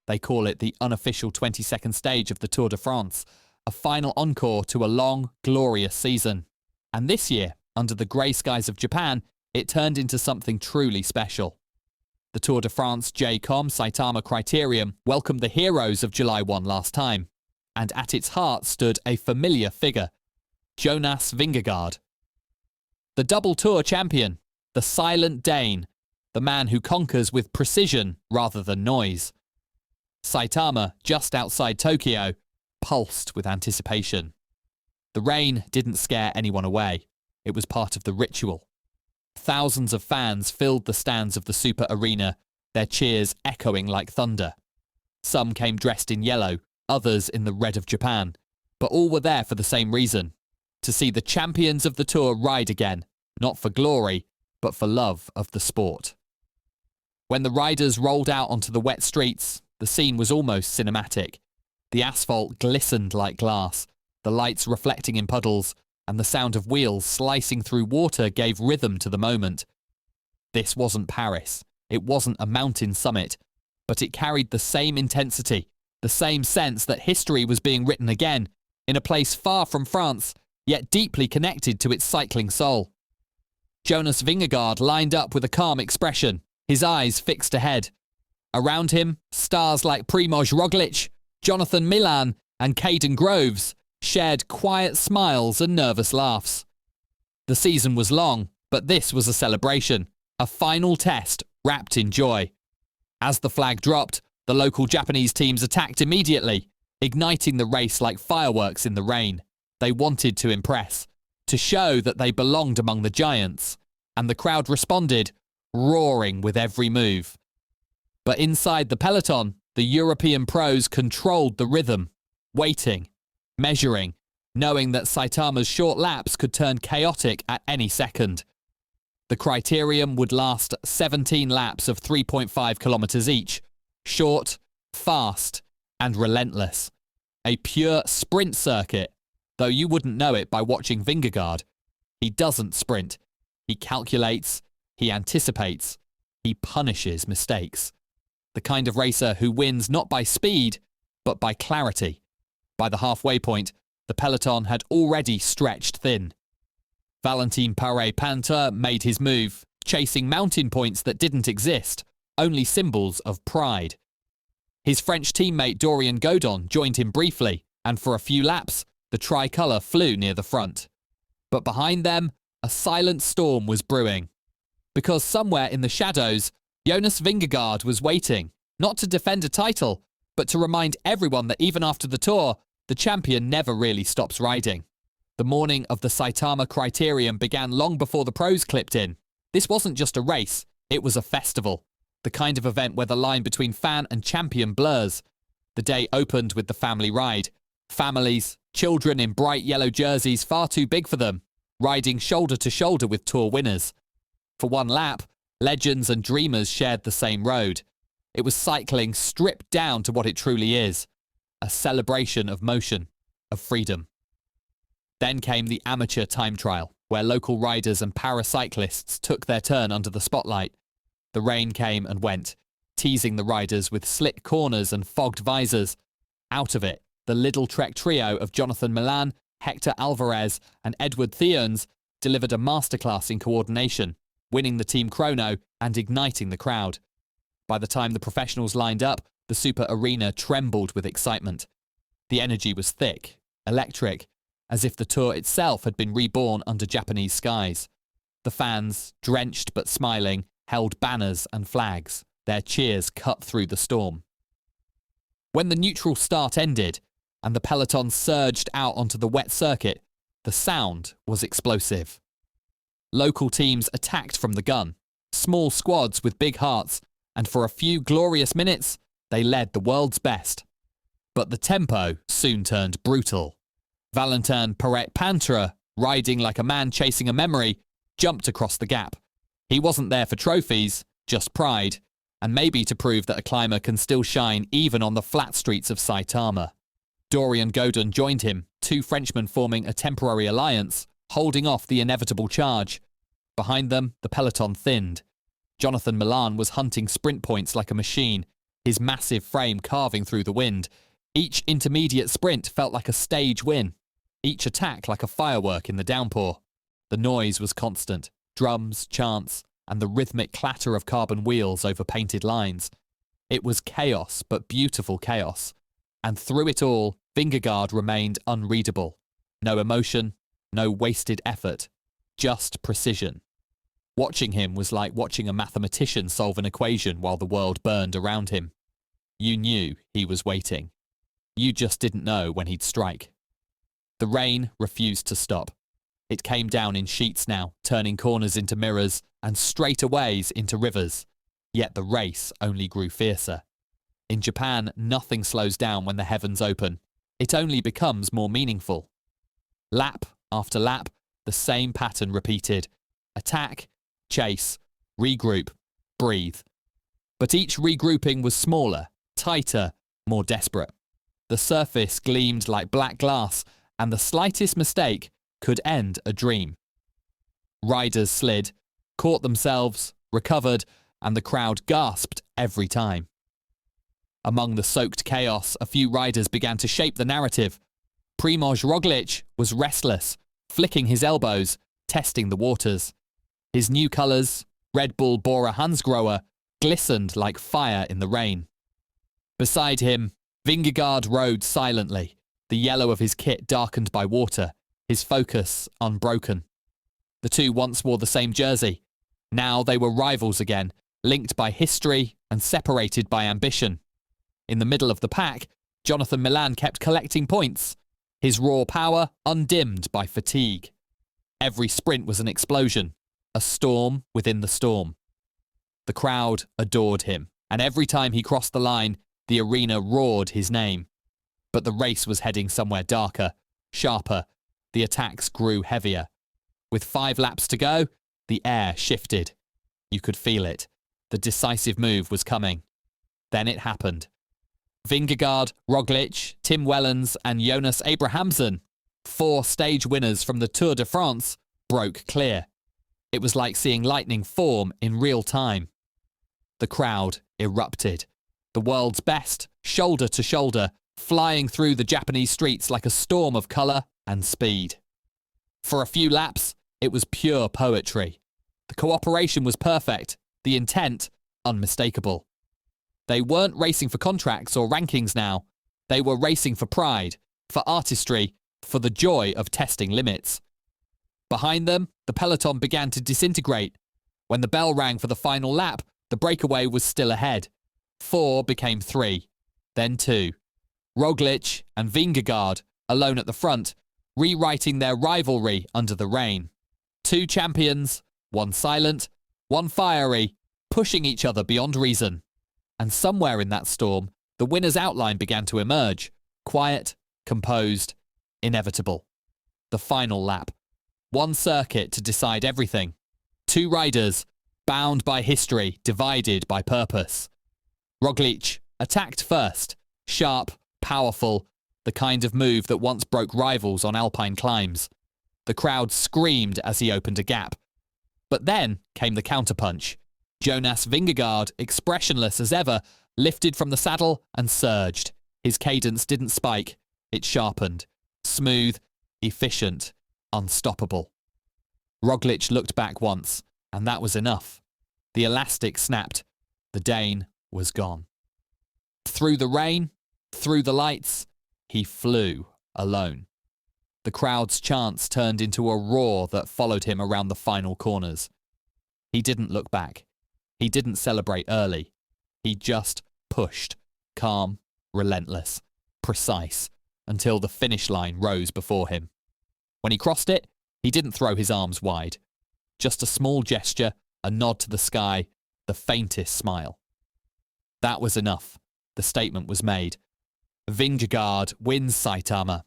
They call it the unofficial 22nd stage of the Tour de France, a final encore to a long, glorious season. And this year, under the grey skies of Japan, it turned into something truly special. The Tour de France J.Com Saitama Criterium welcomed the heroes of July 1 last time, and at its heart stood a familiar figure, Jonas Vingegaard. The double Tour champion, the silent Dane, the man who conquers with precision rather than noise. Saitama, just outside Tokyo, pulsed with anticipation. The rain didn't scare anyone away. It was part of the ritual. Thousands of fans filled the stands of the Super Arena, their cheers echoing like thunder. Some came dressed in yellow, others in the red of Japan, but all were there for the same reason: to see the champions of the Tour ride again, not for glory, but for love of the sport. When the riders rolled out onto the wet streets, the scene was almost cinematic. The asphalt glistened like glass, the lights reflecting in puddles, and the sound of wheels slicing through water gave rhythm to the moment. This wasn't Paris, it wasn't a mountain summit, but it carried the same intensity, the same sense that history was being written again, in a place far from France, yet deeply connected to its cycling soul. Jonas Vingegaard lined up with a calm expression, his eyes fixed ahead. Around him, stars like Primož Roglič, Jonathan Milan, and Caden Groves shared quiet smiles and nervous laughs. The season was long, but this was a celebration, a final test wrapped in joy. As the flag dropped, the local Japanese teams attacked immediately, igniting the race like fireworks in the rain. They wanted to impress, to show that they belonged among the giants, and the crowd responded, roaring with every move. But inside the peloton, the European pros controlled the rhythm, waiting, measuring, knowing that Saitama's short laps could turn chaotic at any second. The Criterium would last 17 laps of 3.5 kilometers each, short, fast, and relentless. A pure sprint circuit, though you wouldn't know it by watching Vingegaard. He doesn't sprint. He calculates, he anticipates, he punishes mistakes. The kind of racer who wins not by speed, but by clarity. By the halfway point, the peloton had already stretched thin. Valentin Paret-Panther made his move, chasing mountain points that didn't exist, only symbols of pride. His French teammate Dorian Godon joined him briefly, and for a few laps, the tricolour flew near the front. But behind them, a silent storm was brewing. Because somewhere in the shadows, Jonas Vingegaard was waiting, not to defend a title, but to remind everyone that even after the Tour, the champion never really stops riding. The morning of the Saitama Criterium began long before the pros clipped in. This wasn't just a race, it was a festival. The kind of event where the line between fan and champion blurs. The day opened with the family ride. Families, children in bright yellow jerseys far too big for them, riding shoulder to shoulder with Tour winners. For one lap, legends and dreamers shared the same road. It was cycling stripped down to what it truly is. A celebration of motion, of freedom. Then came the amateur time trial, where local riders and paracyclists took their turn under the spotlight. The rain came and went, teasing the riders with slick corners and fogged visors. Out of it, the Little Trek trio of Jonathan Milan, Hector Alvarez and Edward Theones delivered a masterclass in coordination, winning the team chrono and igniting the crowd. By the time the professionals lined up, the Super Arena trembled with excitement. The energy was thick, electric, as if the Tour itself had been reborn under Japanese skies. The fans, drenched but smiling, held banners and flags, their cheers cut through the storm. When the neutral start ended, and the peloton surged out onto the wet circuit, the sound was explosive. Local teams attacked from the gun, small squads with big hearts, and for a few glorious minutes, they led the world's best. But the tempo soon turned brutal. Valentin Paret-Panther, riding like a man chasing a memory, jumped across the gap. He wasn't there for trophies, just pride, and maybe to prove that a climber can still shine even on the flat streets of Saitama. Dorian Godon joined him, two Frenchmen forming a temporary alliance, holding off the inevitable charge. Behind them, the peloton thinned. Jonathan Milan was hunting sprint points like a machine, his massive frame carving through the wind. Each intermediate sprint felt like a stage win, each attack like a firework in the downpour. The noise was constant, drums, chants, and the rhythmic clatter of carbon wheels over painted lines. It was chaos, but beautiful chaos. And through it all, Vingegaard remained unreadable. No emotion, no wasted effort, just precision. Watching him was like watching a mathematician solve an equation while the world burned around him. You knew he was waiting. You just didn't know when he'd strike. The rain refused to stop. It came down in sheets now, turning corners into mirrors and straightaways into rivers. Yet the race only grew fiercer. In Japan, nothing slows down when the heavens open. It only becomes more meaningful. Lap after lap, the same pattern repeated. Attack, chase, regroup, breathe. But each regrouping was smaller, tighter, more desperate. The surface gleamed like black glass, and the slightest mistake could end a dream. Riders slid, caught themselves, recovered, and the crowd gasped every time. Among the soaked chaos, a few riders began to shape the narrative. Primož Roglič was restless, flicking his elbows, testing the waters. His new colours, Red Bull Bora Hansgrohe, glistened like fire in the rain. Beside him, Vingegaard rode silently, the yellow of his kit darkened by water, his focus unbroken. The two once wore the same jersey. Now they were rivals again, linked by history and separated by ambition. In the middle of the pack, Jonathan Milan kept collecting points, his raw power undimmed by fatigue. Every sprint was an explosion, a storm within the storm. The crowd adored him, and every time he crossed the line, the arena roared his name. But the race was heading somewhere darker, sharper. The attacks grew heavier. With 5 laps to go, the air shifted. You could feel it. The decisive move was coming. Then it happened. Vingegaard, Roglič, Tim Wellens and Jonas Abrahamsen, 4 stage winners from the Tour de France, broke clear. It was like seeing lightning form in real time. The crowd erupted. The world's best, shoulder to shoulder, flying through the Japanese streets like a storm of colour and speed. For a few laps, it was pure poetry. The cooperation was perfect, the intent unmistakable. They weren't racing for contracts or rankings now. They were racing for pride, for artistry, for the joy of testing limits. Behind them, the peloton began to disintegrate. When the bell rang for the final lap, the breakaway was still ahead. 4 became 3, then 2. Roglič and Vingegaard, alone at the front, rewriting their rivalry under the rain. 2 champions, one silent, one fiery, pushing each other beyond reason. And somewhere in that storm, the winner's outline began to emerge. Quiet, composed, inevitable. The final lap. One circuit to decide everything. 2 riders, bound by history, divided by purpose. Roglič attacked first, sharp, powerful, the kind of move that once broke rivals on alpine climbs. The crowd screamed as he opened a gap. But then came the counterpunch. Jonas Vingegaard, expressionless as ever, lifted from the saddle and surged. His cadence didn't spike, it sharpened. Smooth, efficient, unstoppable. Roglič looked back once, and that was enough. The elastic snapped. The Dane was gone. Through the rain, through the lights, he flew alone. The crowd's chants turned into a roar that followed him around the final corners. He didn't look back. He didn't celebrate early. He just pushed, calm, relentless, precise, until the finish line rose before him. When he crossed it, he didn't throw his arms wide. Just a small gesture, a nod to the sky, the faintest smile. That was enough. The statement was made. Vingegaard wins Saitama.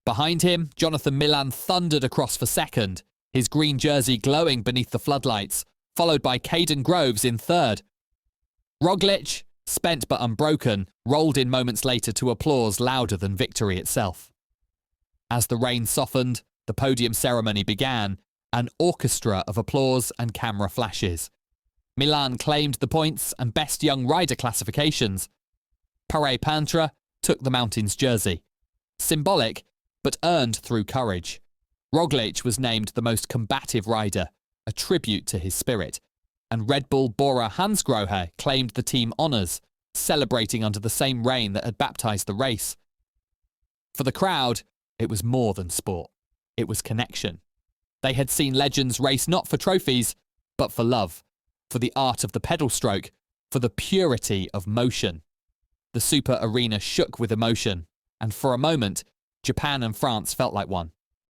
Behind him, Jonathan Milan thundered across for second, his green jersey glowing beneath the floodlights, followed by Caden Groves in third. Roglič, spent but unbroken, rolled in moments later to applause louder than victory itself. As the rain softened, the podium ceremony began, an orchestra of applause and camera flashes. Milan claimed the points and best young rider classifications. Paré-Pantra took the mountains jersey. Symbolic, but earned through courage. Roglič was named the most combative rider, a tribute to his spirit. And Red Bull Bora Hansgrohe claimed the team honours, celebrating under the same rain that had baptised the race. For the crowd, it was more than sport. It was connection. They had seen legends race not for trophies, but for love, for the art of the pedal stroke, for the purity of motion. The super arena shook with emotion, and for a moment, Japan and France felt like one.